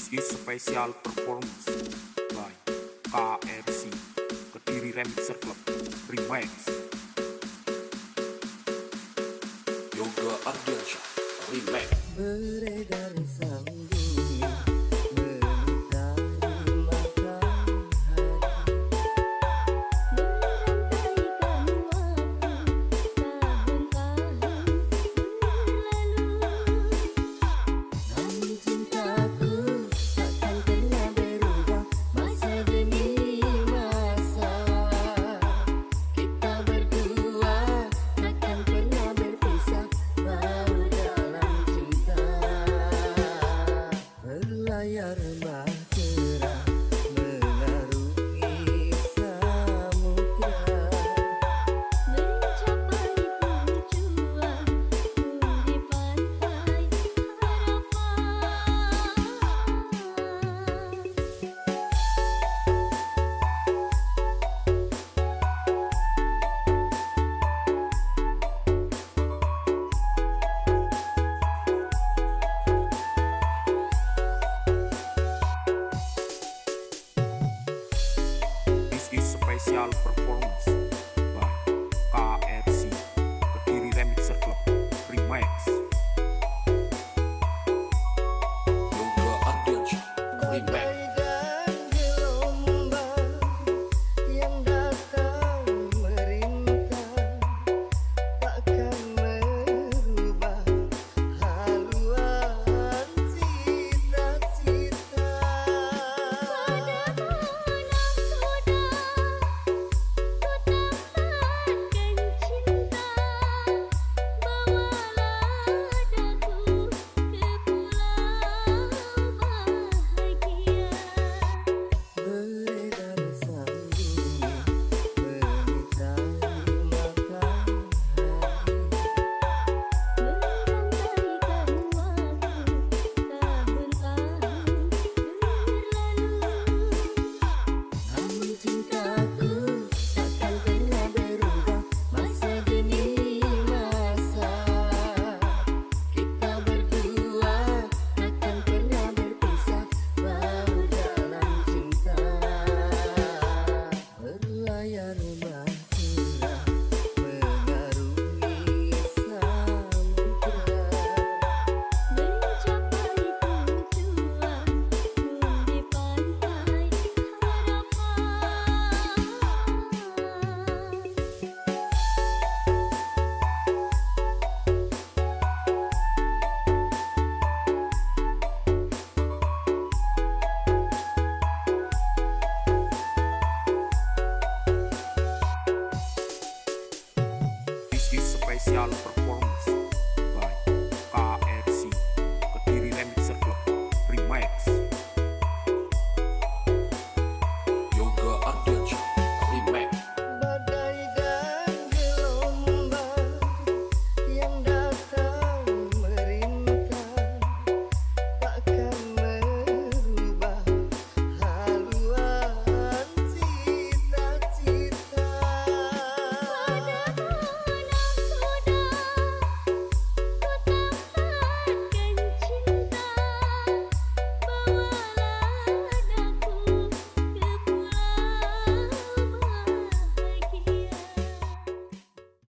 This is special performance by KFC Kediri Remixer Club Remix. Yoga Adventure Remix. Beredar sambung melintasi makan hari, merantaikan waktu tahun-tahun berlalu. Namun cintaku takkan pernah berubah masa demi masa. Kita berdua takkan pernah berpisah, bahu dalam cinta. Berlayar bahtera mengarungi samudra, mencapai tujuan di pantai harapan. This is special performance by KFC Kediri Remixer Club Remix. Yoga Adventure Remix.